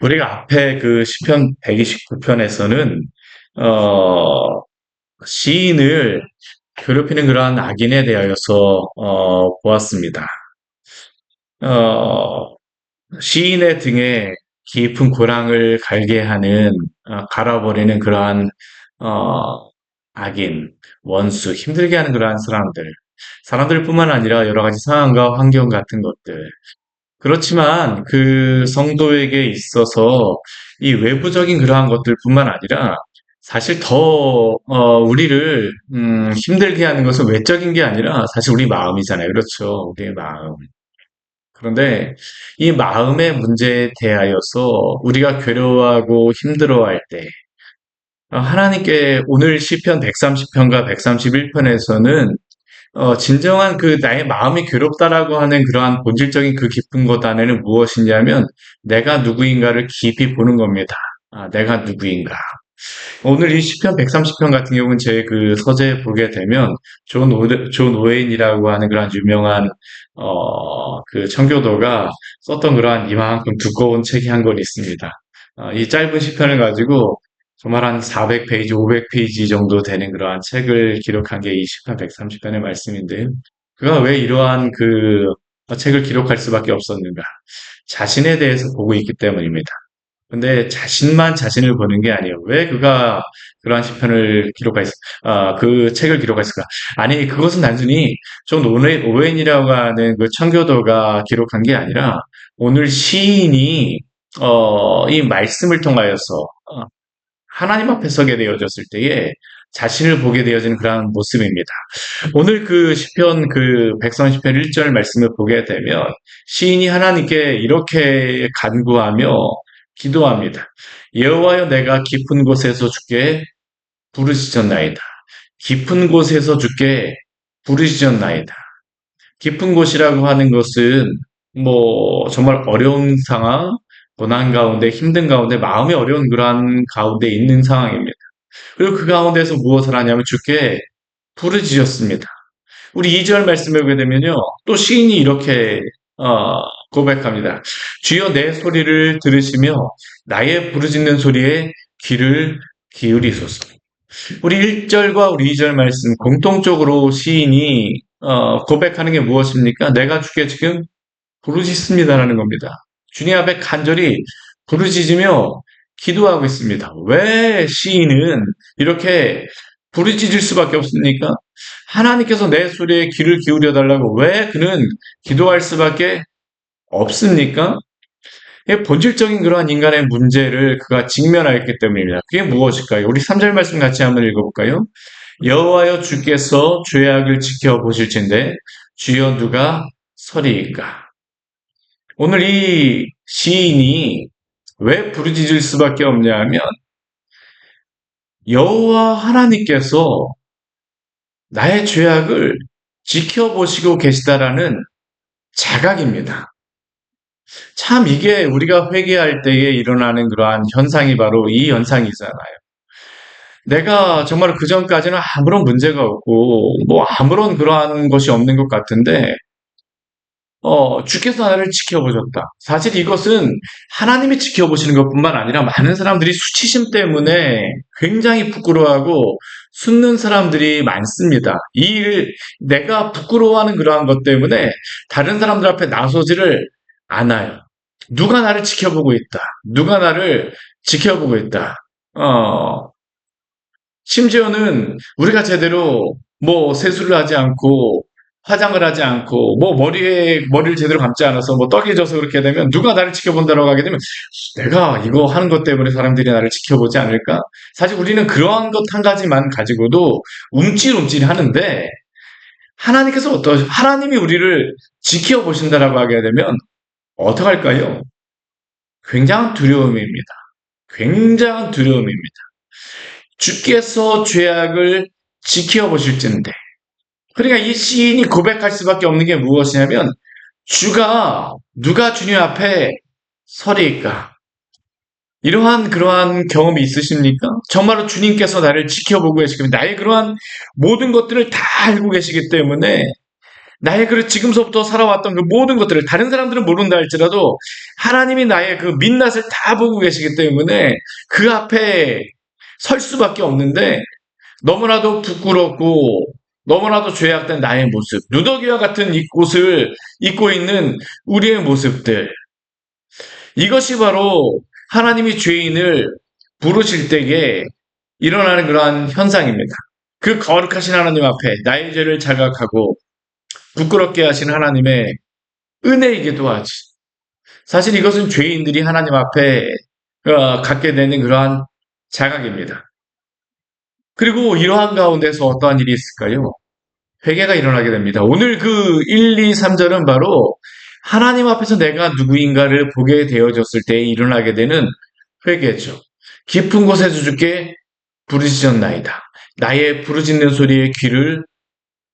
우리가 앞에 그 시편 129편에서는 어, 시인을 괴롭히는 그러한 악인에 대하여서 보았습니다. 어, 시인의 등에 깊은 고랑을 갈게 하는 갈아버리는 그러한 어, 악인, 원수, 힘들게 하는 그러한 사람들뿐만 아니라 여러 가지 상황과 환경 같은 것들. 그렇지만 그 성도에게 있어서 이 외부적인 그러한 것들뿐만 아니라 사실 더 우리를 힘들게 하는 것은 외적인 게 아니라 사실 우리 마음이잖아요. 그렇죠. 우리의 마음. 그런데 이 마음의 문제에 대하여서 우리가 괴로워하고 힘들어할 때 하나님께 오늘 시편 130편과 131편에서는 진정한 그 나의 마음이 괴롭다라고 하는 그러한 본질적인 그 깊은 것 안에는 무엇이냐면 내가 누구인가를 깊이 보는 겁니다. 내가 누구인가. 오늘 이 시편 130편 같은 경우는 제 그 서재 보게 되면 존 오웬이라고 하는 그런 유명한 그 청교도가 썼던 그러한 이만큼 두꺼운 책이 한 권 있습니다. 이 짧은 시편을 가지고 정말 한 400페이지, 500페이지 정도 되는 그러한 책을 기록한 게 이 시편 130편의 말씀인데요. 그가 왜 이러한 그 책을 기록할 수밖에 없었는가? 자신에 대해서 보고 있기 때문입니다. 근데 자신만 자신을 보는 게 아니에요. 왜 그가 그러한 시편을 그 책을 기록했을까? 아니, 그것은 단순히 존 오웬이라고 하는 그 청교도가 기록한 게 아니라 오늘 시인이, 이 말씀을 통하여서, 하나님 앞에 서게 되어졌을 때에 자신을 보게 되어지는 그러한 모습입니다. 오늘 그 시편 그 130편 1절 말씀을 보게 되면 시인이 하나님께 이렇게 간구하며 기도합니다. 여호와여 내가 깊은 곳에서 주께 부르짖었나이다. 깊은 곳에서 주께 부르짖었나이다. 깊은 곳이라고 하는 것은 뭐 정말 어려운 상황, 고난 가운데 힘든 가운데 마음이 어려운 그러한 가운데 있는 상황입니다. 그리고 그 가운데서 무엇을 하냐면 주께 부르짖었습니다. 우리 2절 말씀에 보게 되면요. 또 시인이 이렇게 고백합니다. 주여 내 소리를 들으시며 나의 부르짖는 소리에 귀를 기울이소서. 우리 1절과 우리 2절 말씀 공통적으로 시인이 고백하는 게 무엇입니까? 내가 주께 지금 부르짖습니다라는 겁니다. 주님 앞에 간절히 부르짖으며 기도하고 있습니다. 왜 시인은 이렇게 부르짖을 수밖에 없습니까? 하나님께서 내 소리에 귀를 기울여 달라고 왜 그는 기도할 수밖에 없습니까? 본질적인 그러한 인간의 문제를 그가 직면하였기 때문입니다. 그게 무엇일까요? 우리 3절 말씀 같이 한번 읽어볼까요? 여호와여 주께서 죄악을 지켜보실진데 주여 누가 서리이까? 오늘 이 시인이 왜 부르짖을 수밖에 없냐 하면 여호와 하나님께서 나의 죄악을 지켜보시고 계시다라는 자각입니다. 참 이게 우리가 회개할 때에 일어나는 그러한 현상이 바로 이 현상이잖아요. 내가 정말 그전까지는 아무런 문제가 없고 뭐 아무런 그러한 것이 없는 것 같은데 주께서 나를 지켜보셨다. 사실 이것은 하나님이 지켜보시는 것뿐만 아니라 많은 사람들이 수치심 때문에 굉장히 부끄러워하고 숨는 사람들이 많습니다. 내가 부끄러워하는 그러한 것 때문에 다른 사람들 앞에 나서지를 않아요. 누가 나를 지켜보고 있다. 누가 나를 지켜보고 있다. 심지어는 우리가 제대로 뭐 세수를 하지 않고 화장을 하지 않고 뭐 머리를 제대로 감지 않아서 뭐 떡이 져서 그렇게 되면 누가 나를 지켜본다라고 하게 되면 내가 이거 하는 것 때문에 사람들이 나를 지켜보지 않을까? 사실 우리는 그러한 것 한 가지만 가지고도 움찔움찔 하는데 하나님이 우리를 지켜보신다라고 하게 되면 어떡할까요? 굉장한 두려움입니다. 굉장한 두려움입니다. 주께서 죄악을 지켜보실진데. 그러니까 이 시인이 고백할 수밖에 없는 게 무엇이냐면 누가 주님 앞에 서리일까? 이러한 그러한 경험이 있으십니까? 정말로 주님께서 나를 지켜보고 계시고 나의 그러한 모든 것들을 다 알고 계시기 때문에 나의 그 지금서부터 살아왔던 그 모든 것들을 다른 사람들은 모른다 할지라도 하나님이 나의 그 민낯을 다 보고 계시기 때문에 그 앞에 설 수밖에 없는데 너무나도 부끄럽고 너무나도 죄악된 나의 모습, 누더기와 같은 이 옷을 입고 있는 우리의 모습들, 이것이 바로 하나님이 죄인을 부르실 때에 일어나는 그러한 현상입니다. 그 거룩하신 하나님 앞에 나의 죄를 자각하고 부끄럽게 하신 하나님의 은혜이기도 하지. 사실 이것은 죄인들이 하나님 앞에 갖게 되는 그러한 자각입니다. 그리고 이러한 가운데서 어떠한 일이 있을까요? 회개가 일어나게 됩니다. 오늘 그 1, 2, 3절은 바로 하나님 앞에서 내가 누구인가를 보게 되어졌을 때 일어나게 되는 회개죠. 깊은 곳에서 주께 부르짖었나이다. 나의 부르짖는 소리에 귀를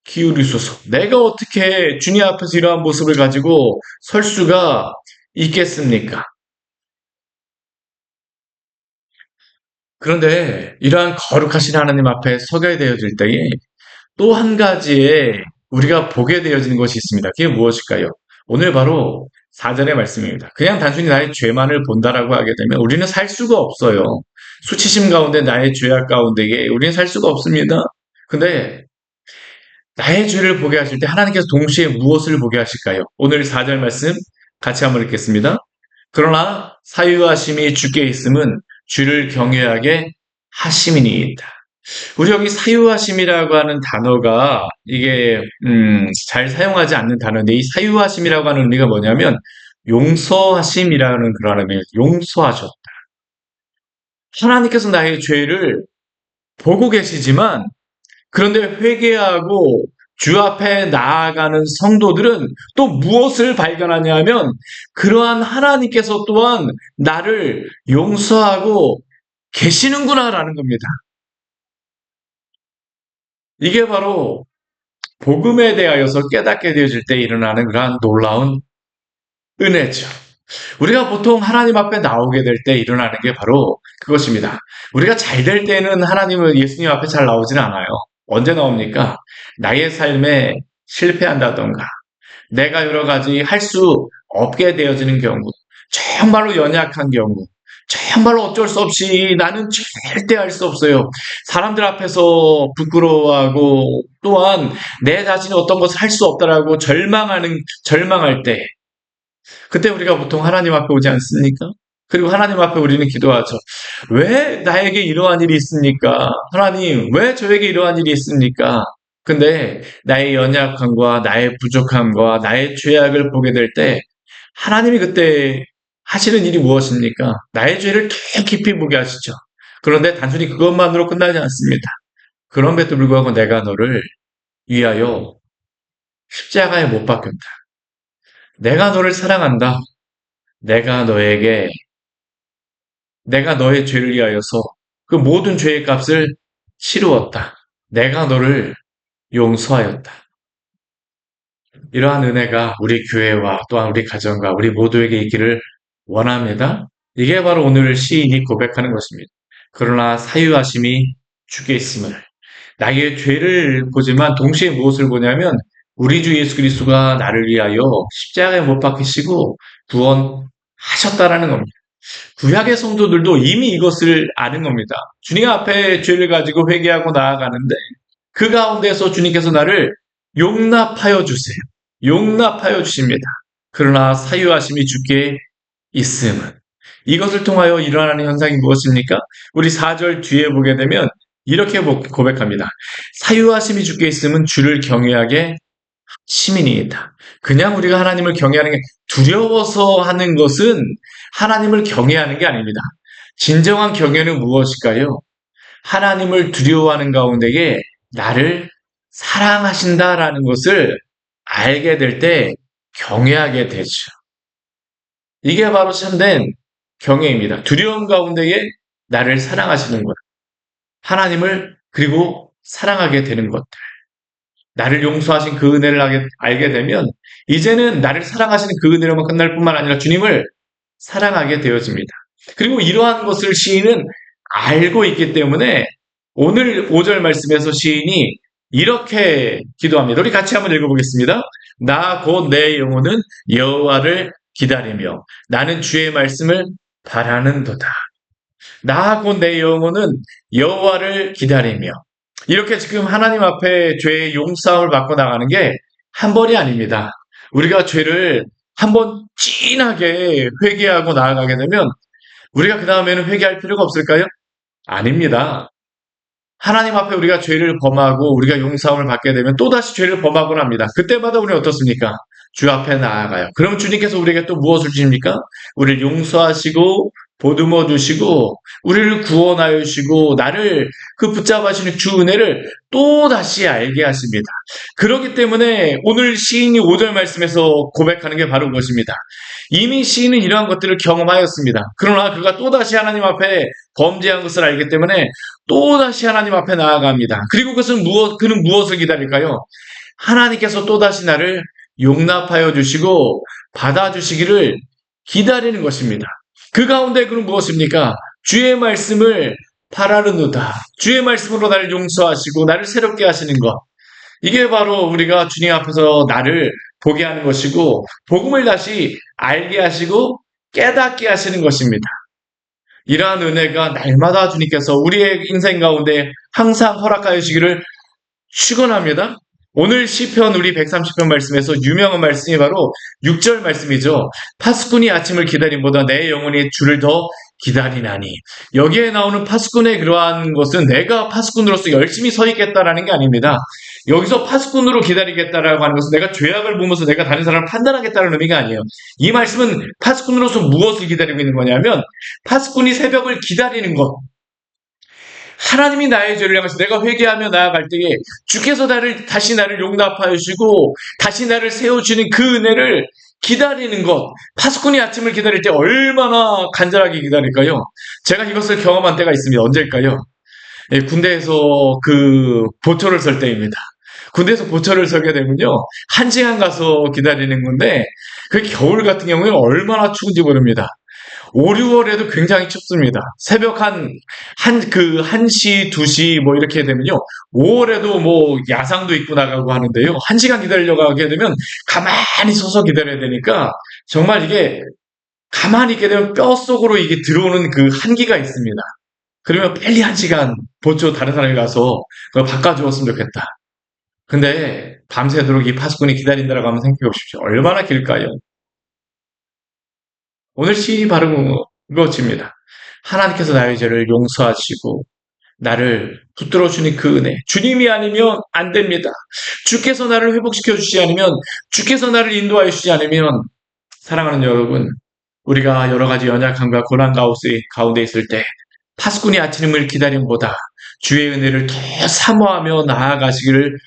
기울이소서. 내가 어떻게 주님 앞에서 이러한 모습을 가지고 설 수가 있겠습니까? 그런데 이러한 거룩하신 하나님 앞에 서게 되어질 때에 또 한 가지의 우리가 보게 되어지는 것이 있습니다. 그게 무엇일까요? 오늘 바로 4절의 말씀입니다. 그냥 단순히 나의 죄만을 본다라고 하게 되면 우리는 살 수가 없어요. 수치심 가운데 나의 죄악 가운데에 우리는 살 수가 없습니다. 근데 나의 죄를 보게 하실 때 하나님께서 동시에 무엇을 보게 하실까요? 오늘 4절 말씀 같이 한번 읽겠습니다. 그러나 사유하심이 주께 있음은 주를 경외하게 하심이니이다. 우리 여기 사유하심이라고 하는 단어가 이게 잘 사용하지 않는 단어인데 이 사유하심이라고 하는 의미가 뭐냐면 용서하심이라는 그런 의미예요. 용서하셨다. 하나님께서 나의 죄를 보고 계시지만 그런데 회개하고 주 앞에 나아가는 성도들은 또 무엇을 발견하냐면 그러한 하나님께서 또한 나를 용서하고 계시는구나라는 겁니다. 이게 바로 복음에 대하여서 깨닫게 되어질 때 일어나는 그러한 놀라운 은혜죠. 우리가 보통 하나님 앞에 나오게 될 때 일어나는 게 바로 그것입니다. 우리가 잘 될 때는 하나님을 예수님 앞에 잘 나오지는 않아요. 언제 나옵니까? 나의 삶에 실패한다던가, 내가 여러 가지 할 수 없게 되어지는 경우, 정말로 연약한 경우, 정말로 어쩔 수 없이 나는 절대 할 수 없어요. 사람들 앞에서 부끄러워하고 또한 내 자신이 어떤 것을 할 수 없다라고 절망할 때, 그때 우리가 보통 하나님 앞에 오지 않습니까? 그리고 하나님 앞에 우리는 기도하죠. 왜 나에게 이러한 일이 있습니까? 하나님, 왜 저에게 이러한 일이 있습니까? 근데 나의 연약함과 나의 부족함과 나의 죄악을 보게 될 때 하나님이 그때 하시는 일이 무엇입니까? 나의 죄를 더 깊이 보게 하시죠. 그런데 단순히 그것만으로 끝나지 않습니다. 그럼에도 불구하고 내가 너를 위하여 십자가에 못 박혔다. 내가 너를 사랑한다. 내가 너에게 내가 너의 죄를 위하여서 그 모든 죄의 값을 치루었다. 내가 너를 용서하였다. 이러한 은혜가 우리 교회와 또한 우리 가정과 우리 모두에게 있기를 원합니다. 이게 바로 오늘 시인이 고백하는 것입니다. 그러나 사유하심이 주께 있음을. 나의 죄를 보지만 동시에 무엇을 보냐면 우리 주 예수 그리스도가 나를 위하여 십자가에 못 박히시고 구원하셨다라는 겁니다. 구약의 성도들도 이미 이것을 아는 겁니다. 주님 앞에 죄를 가지고 회개하고 나아가는데 그 가운데서 주님께서 나를 용납하여 주세요. 용납하여 주십니다. 그러나 사유하심이 주께 있음은 이것을 통하여 일어나는 현상이 무엇입니까? 우리 4절 뒤에 보게 되면 이렇게 고백합니다. 사유하심이 주께 있음은 주를 경외하게 시민이다. 그냥 우리가 하나님을 경외하는 게 두려워서 하는 것은 하나님을 경외하는 게 아닙니다. 진정한 경외는 무엇일까요? 하나님을 두려워하는 가운데에 나를 사랑하신다라는 것을 알게 될 때 경외하게 되죠. 이게 바로 참된 경외입니다. 두려움 가운데에 나를 사랑하시는 것. 하나님을 그리고 사랑하게 되는 것들. 나를 용서하신 그 은혜를 알게 되면 이제는 나를 사랑하시는 그 은혜로만 끝날 뿐만 아니라 주님을 사랑하게 되어집니다. 그리고 이러한 것을 시인은 알고 있기 때문에 오늘 5절 말씀에서 시인이 이렇게 기도합니다. 우리 같이 한번 읽어보겠습니다. 나 곧 내 영혼은 여호와를 기다리며 나는 주의 말씀을 바라는도다. 나 곧 내 영혼은 여호와를 기다리며 이렇게 지금 하나님 앞에 죄의 용서함을 받고 나가는 게 한 번이 아닙니다. 우리가 죄를 한 번 진하게 회개하고 나아가게 되면 우리가 그 다음에는 회개할 필요가 없을까요? 아닙니다. 하나님 앞에 우리가 죄를 범하고 우리가 용서함을 받게 되면 또다시 죄를 범하곤 합니다. 그때마다 우리는 어떻습니까? 주 앞에 나아가요. 그럼 주님께서 우리에게 또 무엇을 주십니까? 우리를 용서하시고 보듬어 주시고 우리를 구원하여 주시고 나를 그 붙잡아주시는 주 은혜를 또다시 알게 하십니다. 그렇기 때문에 오늘 시인이 5절 말씀에서 고백하는 게 바로 그것입니다. 이미 시인은 이러한 것들을 경험하였습니다. 그러나 그가 또다시 하나님 앞에 범죄한 것을 알기 때문에 또다시 하나님 앞에 나아갑니다. 그리고 그는 무엇을 기다릴까요? 하나님께서 또다시 나를 용납하여 주시고 받아주시기를 기다리는 것입니다. 그 가운데 그는 무엇입니까? 주의 말씀을 바라는도다. 주의 말씀으로 나를 용서하시고 나를 새롭게 하시는 것. 이게 바로 우리가 주님 앞에서 나를 보게 하는 것이고 복음을 다시 알게 하시고 깨닫게 하시는 것입니다. 이러한 은혜가 날마다 주님께서 우리의 인생 가운데 항상 허락하여 주시기를 축원합니다. 오늘 시편 우리 130편 말씀에서 유명한 말씀이 바로 6절 말씀이죠. 파수꾼이 아침을 기다림보다 내 영혼이 주를 더 기다리나니. 여기에 나오는 파수꾼의 그러한 것은 내가 파수꾼으로서 열심히 서 있겠다라는 게 아닙니다. 여기서 파수꾼으로 기다리겠다라고 하는 것은 내가 죄악을 보면서 내가 다른 사람을 판단하겠다는 의미가 아니에요. 이 말씀은 파수꾼으로서 무엇을 기다리고 있는 거냐면 파수꾼이 새벽을 기다리는 것. 하나님이 나의 죄를 향해서 내가 회개하며 나아갈 때에 주께서 다시 나를 용납하여 주시고 다시 나를 세워주는 그 은혜를 기다리는 것. 파수꾼이 아침을 기다릴 때 얼마나 간절하게 기다릴까요? 제가 이것을 경험한 때가 있습니다. 언제일까요? 예, 군대에서 그 보초를 설 때입니다. 군대에서 보초를 설게 되면요. 1시간 가서 기다리는 건데 그 겨울 같은 경우에는 얼마나 추운지 모릅니다. 5, 6월에도 굉장히 춥습니다. 새벽 1시, 2시 뭐 이렇게 되면요. 5월에도 뭐 야상도 입고 나가고 하는데요. 1시간 기다리려고 하게 되면 가만히 서서 기다려야 되니까 정말 이게 가만히 있게 되면 뼛속으로 이게 들어오는 그 한기가 있습니다. 그러면 빨리 1시간 보초 다른 사람이 가서 그걸 바꿔주었으면 좋겠다. 근데 밤새도록 이 파수꾼이 기다린다라고 하면 생각해 보십시오. 얼마나 길까요? 오늘 시인이 바로 그것입니다. 하나님께서 나의 죄를 용서하시고 나를 붙들어 주는 그 은혜. 주님이 아니면 안 됩니다. 주께서 나를 회복시켜 주시지 않으면 주께서 나를 인도하여 주시지 않으면 사랑하는 여러분 우리가 여러 가지 연약함과 고난 가운데 있을 때 파수꾼이 아침을 기다림보다 주의 은혜를 더 사모하며 나아가시기를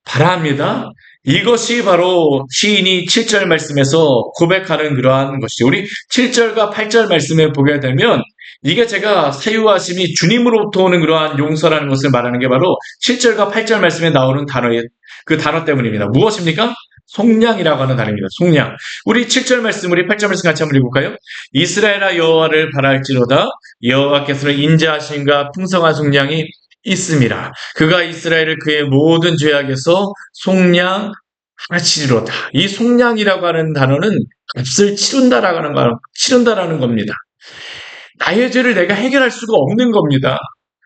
바랍니다. 이것이 바로 시인이 7절 말씀에서 고백하는 그러한 것이죠. 우리 7절과 8절 말씀에 보게 되면 이게 제가 사유하심이 주님으로부터 오는 그러한 용서라는 것을 말하는 게 바로 7절과 8절 말씀에 나오는 그 단어 때문입니다. 무엇입니까? 속량이라고 하는 단어입니다. 속량. 우리 7절 말씀, 우리 8절 말씀 같이 한번 읽어볼까요? 이스라엘아 여호와를 바랄지로다 여호와께서는 인자하심과 풍성한 속량이 있음이라. 그가 이스라엘을 그의 모든 죄악에서 속량하시리로다. 이 속량이라고 하는 단어는 값을 치른다라는 겁니다. 나의 죄를 내가 해결할 수가 없는 겁니다.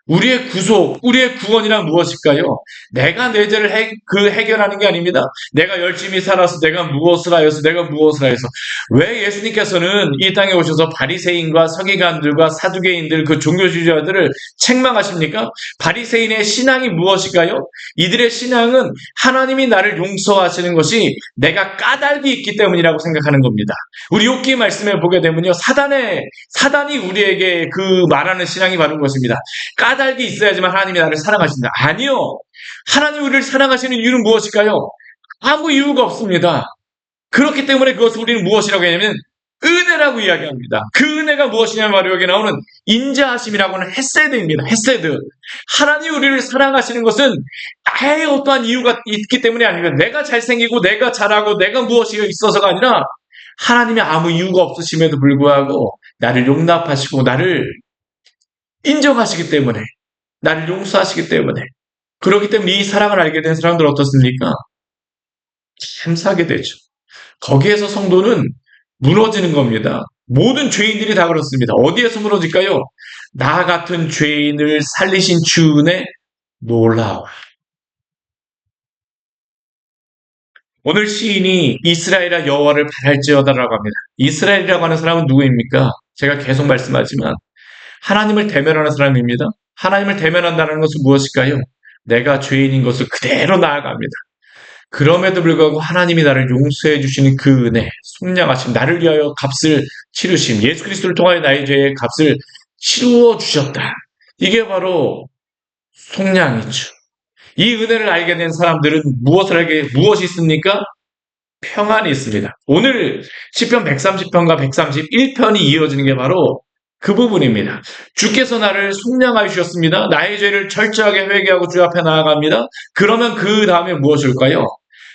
우리의 구속, 우리의 구원이란 무엇일까요? 내가 내 죄를 해결하는 게 아닙니다. 내가 열심히 살아서 내가 무엇을 하여서 왜 예수님께서는 이 땅에 오셔서 바리새인과 서기관들과 사두개인들 그 종교주의자들을 책망하십니까? 바리새인의 신앙이 무엇일까요? 이들의 신앙은 하나님이 나를 용서하시는 것이 내가 까닭이 있기 때문이라고 생각하는 겁니다. 우리 욥기 말씀에 보게 되면요. 사단이 우리에게 그 말하는 신앙이 바로 그것입니다. 까닭이 있어야지만 하나님이 나를 사랑하신다. 아니요. 하나님이 우리를 사랑하시는 이유는 무엇일까요? 아무 이유가 없습니다. 그렇기 때문에 그것을 우리는 무엇이라고 하냐면 은혜라고 이야기합니다. 그 은혜가 무엇이냐면 바로 여기 나오는 인자하심이라고 하는 헤세드입니다. 헤세드. 하나님이 우리를 사랑하시는 것은 아예 어떠한 이유가 있기 때문이 아닙니다. 내가 잘생기고 내가 잘하고 내가 무엇이 있어서가 아니라 하나님이 아무 이유가 없으심에도 불구하고 나를 용납하시고 나를 인정하시기 때문에 나를 용서하시기 때문에 그렇기 때문에 이 사랑을 알게 된 사람들 어떻습니까? 감사하게 되죠. 거기에서 성도는 무너지는 겁니다. 모든 죄인들이 다 그렇습니다. 어디에서 무너질까요? 나 같은 죄인을 살리신 주 은혜 놀라워. 오늘 시인이 이스라엘아 여호와를 바랄지어다라고 합니다. 이스라엘이라고 하는 사람은 누구입니까? 제가 계속 말씀하지만 하나님을 대면하는 사람입니다. 하나님을 대면한다는 것은 무엇일까요? 내가 죄인인 것을 그대로 나아갑니다. 그럼에도 불구하고 하나님이 나를 용서해 주시는 그 은혜, 속량하심, 나를 위하여 값을 치르심, 예수 그리스도를 통하여 나의 죄의 값을 치루어 주셨다. 이게 바로 속량이죠. 이 은혜를 알게 된 사람들은 무엇이 있습니까? 평안이 있습니다. 오늘 시편 130편과 131편이 이어지는 게 바로 그 부분입니다. 주께서 나를 속량하여 주셨습니다. 나의 죄를 철저하게 회개하고 주 앞에 나아갑니다. 그러면 그 다음에 무엇일까요?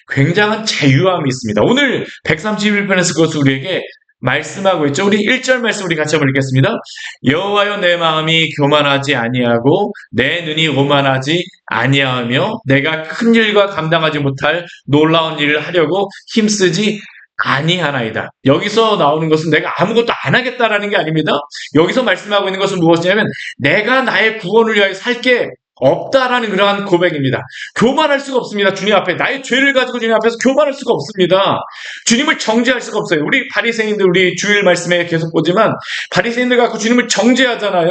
굉장한 자유함이 있습니다. 오늘 131편에서 그것을 우리에게 말씀하고 있죠. 우리 1절 말씀 우리 같이 한번 읽겠습니다. 여호와여 내 마음이 교만하지 아니하고 내 눈이 오만하지 아니하며 내가 큰 일과 감당하지 못할 놀라운 일을 하려고 힘쓰지 아니하나이다. 여기서 나오는 것은 내가 아무것도 안 하겠다라는 게 아닙니다. 여기서 말씀하고 있는 것은 무엇이냐면 내가 나의 구원을 위하여 살게 없다라는 그러한 고백입니다. 교만할 수가 없습니다. 주님 앞에 나의 죄를 가지고 주님 앞에서 교만할 수가 없습니다. 주님을 정죄할 수가 없어요. 우리 바리새인들 우리 주일 말씀에 계속 보지만 바리새인들 갖고 주님을 정죄하잖아요.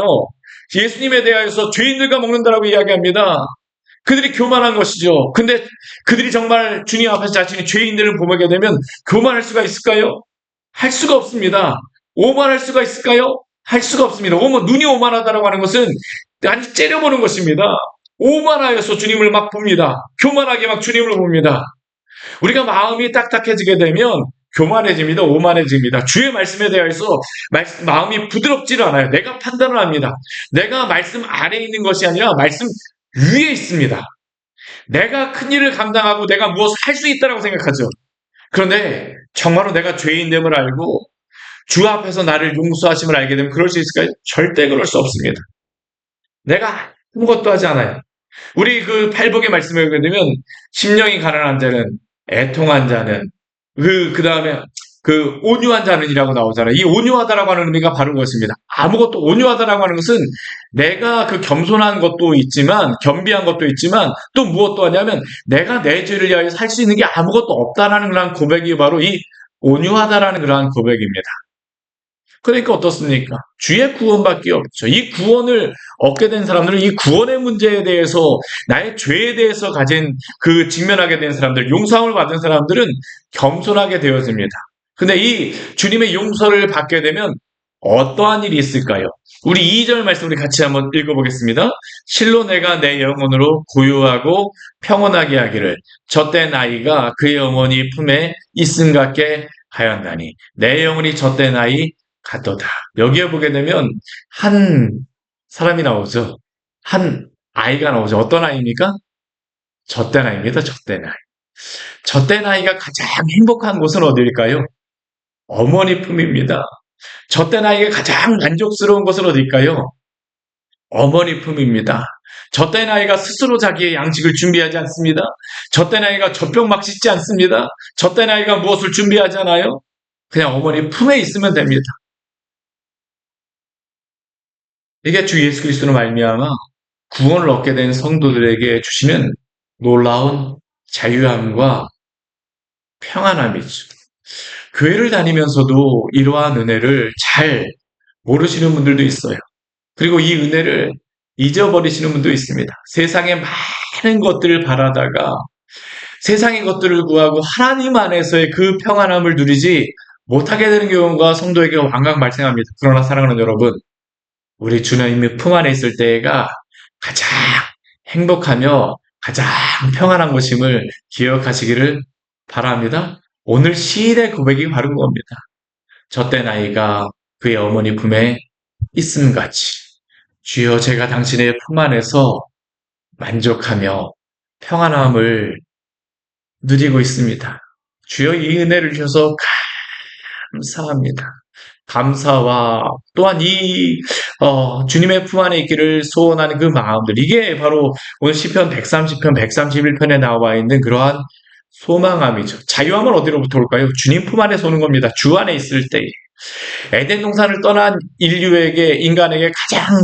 예수님에 대하여서 죄인들과 먹는다라고 이야기합니다. 그들이 교만한 것이죠. 근데 그들이 정말 주님 앞에서 자신이 죄인들을 보게 되면 교만할 수가 있을까요? 할 수가 없습니다. 오만할 수가 있을까요? 할 수가 없습니다. 눈이 오만하다라고 하는 것은 아주 째려보는 것입니다. 오만하여서 주님을 막 봅니다. 교만하게 막 주님을 봅니다. 우리가 마음이 딱딱해지게 되면 교만해집니다. 오만해집니다. 주의 말씀에 대해서 마음이 부드럽지를 않아요. 내가 판단을 합니다. 내가 말씀 아래에 있는 것이 아니라 말씀 위에 있습니다. 내가 큰 일을 감당하고 내가 무엇을 할 수 있다고 생각하죠. 그런데 정말로 내가 죄인됨을 알고 주 앞에서 나를 용서하심을 알게 되면 그럴 수 있을까요? 절대 그럴 수 없습니다. 내가 아무것도 하지 않아요. 우리 그 팔복의 말씀을 보게 되면 심령이 가난한 자는 애통한 자는 그 다음에 그 온유한 자는이라고 나오잖아요. 이 온유하다라고 하는 의미가 바로 그것입니다. 아무것도 온유하다라고 하는 것은 내가 그 겸손한 것도 있지만 겸비한 것도 있지만 또 무엇도 하냐면 내가 내 죄를 위하여 살 수 있는 게 아무것도 없다라는 그런 고백이 바로 이 온유하다라는 그러한 고백입니다. 그러니까 어떻습니까? 주의 구원밖에 없죠. 이 구원을 얻게 된 사람들은 이 구원의 문제에 대해서 나의 죄에 대해서 가진 그 직면하게 된 사람들, 용서함을 받은 사람들은 겸손하게 되어집니다. 근데 이 주님의 용서를 받게 되면 어떠한 일이 있을까요? 우리 2절 말씀 우리 같이 한번 읽어보겠습니다. 실로 내가 내 영혼으로 고요하고 평온하게 하기를 젖된 아이가 그의 어머니 품에 있음 같게 하였나니 내 영혼이 젖된 아이 같도다. 여기에 보게 되면 한 사람이 나오죠. 한 아이가 나오죠. 어떤 아이입니까? 젖된 아이입니다. 젖된 아이. 젖된 아이가 가장 행복한 곳은 어디일까요? 어머니 품입니다. 젖된 아이가 가장 만족스러운 곳은 어디일까요? 어머니 품입니다. 젖된 아이가 스스로 자기의 양식을 준비하지 않습니다. 젖된 아이가 젖병 막 씻지 않습니다. 젖된 아이가 무엇을 준비하지 않아요? 그냥 어머니 품에 있으면 됩니다. 이게 주 예수 그리스도로 말미암아 구원을 얻게 된 성도들에게 주시는 놀라운 자유함과 평안함이죠. 교회를 다니면서도 이러한 은혜를 잘 모르시는 분들도 있어요. 그리고 이 은혜를 잊어버리시는 분도 있습니다. 세상의 많은 것들을 바라다가 세상의 것들을 구하고 하나님 안에서의 그 평안함을 누리지 못하게 되는 경우가 성도에게 왕왕 발생합니다. 그러나 사랑하는 여러분, 우리 주님의 품 안에 있을 때가 가장 행복하며 가장 평안한 것임을 기억하시기를 바랍니다. 오늘 시인의 고백이 바른 겁니다. 젖된 아이가 그의 어머니 품에 있음같이 주여 제가 당신의 품 안에서 만족하며 평안함을 누리고 있습니다. 주여 이 은혜를 주셔서 감사합니다. 감사와 또한 주님의 품 안에 있기를 소원하는 그 마음들, 이게 바로 오늘 시편 130편, 131편에 나와 있는 그러한 소망함이죠. 자유함은 어디로부터 올까요? 주님 품 안에서 오는 겁니다. 주 안에 있을 때. 에덴 동산을 떠난 인간에게 가장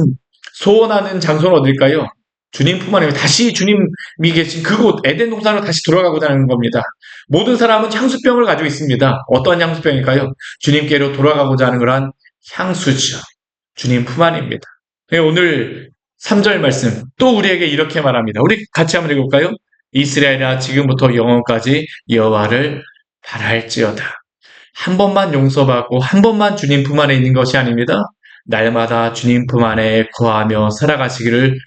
소원하는 장소는 어딜까요? 주님 품 안에 다시 주님이 계신 그곳 에덴 동산으로 다시 돌아가고자 하는 겁니다. 모든 사람은 향수병을 가지고 있습니다. 어떠한 향수병일까요? 주님께로 돌아가고자 하는 그러한 향수죠. 주님 품 안입니다. 오늘 3절 말씀 또 우리에게 이렇게 말합니다. 우리 같이 한번 읽어볼까요? 이스라엘아 지금부터 영원까지 여호와를 바랄지어다. 한 번만 용서받고 한 번만 주님 품 안에 있는 것이 아닙니다. 날마다 주님 품 안에 거하며 살아가시기를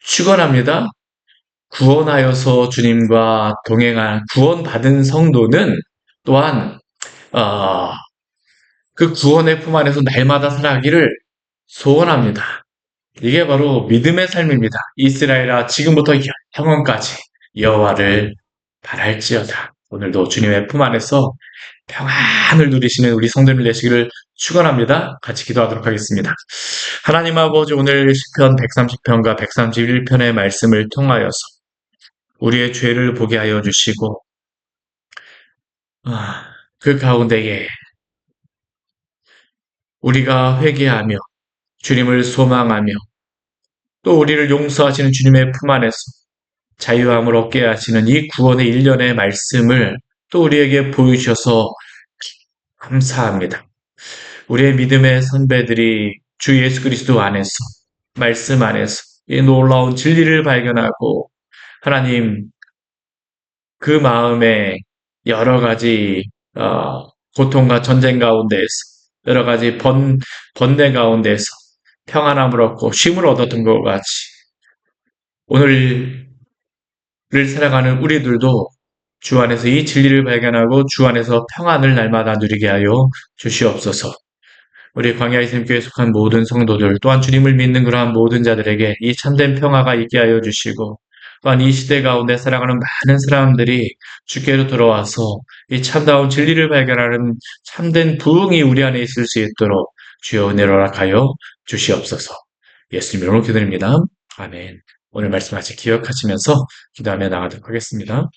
축원합니다. 구원하여서 주님과 동행한 구원받은 성도는 또한 어, 그 구원의 품 안에서 날마다 살아가기를 소원합니다. 이게 바로 믿음의 삶입니다. 이스라엘아 지금부터 영원까지 여호와를 바랄지어다. 오늘도 주님의 품 안에서 평안을 누리시는 우리 성도님들 되시기를 축원합니다. 같이 기도하도록 하겠습니다. 하나님 아버지, 오늘 시편 130편과 131편의 말씀을 통하여서 우리의 죄를 보게 하여 주시고 그 가운데에 우리가 회개하며 주님을 소망하며 또 우리를 용서하시는 주님의 품 안에서 자유함을 얻게 하시는 이 구원의 일련의 말씀을 또 우리에게 보여주셔서 감사합니다. 우리의 믿음의 선배들이 주 예수 그리스도 안에서, 말씀 안에서 이 놀라운 진리를 발견하고 하나님 그 마음에 여러 가지 고통과 전쟁 가운데에서 여러 가지 번뇌 가운데서 평안함을 얻고 쉼을 얻었던 것 같이 오늘을 살아가는 우리들도 주 안에서 이 진리를 발견하고 주 안에서 평안을 날마다 누리게 하여 주시옵소서. 우리 광야의 샘교에 속한 모든 성도들 또한 주님을 믿는 그러한 모든 자들에게 이 참된 평화가 있게 하여 주시고 또한 이 시대 가운데 살아가는 많은 사람들이 주께로 돌아와서 이 참다운 진리를 발견하는 참된 부흥이 우리 안에 있을 수 있도록 주여 은혜로 허락하여 주시옵소서. 예수님 이름으로 기도드립니다. 아멘. 오늘 말씀 같이 기억하시면서 기도하며 나가도록 하겠습니다.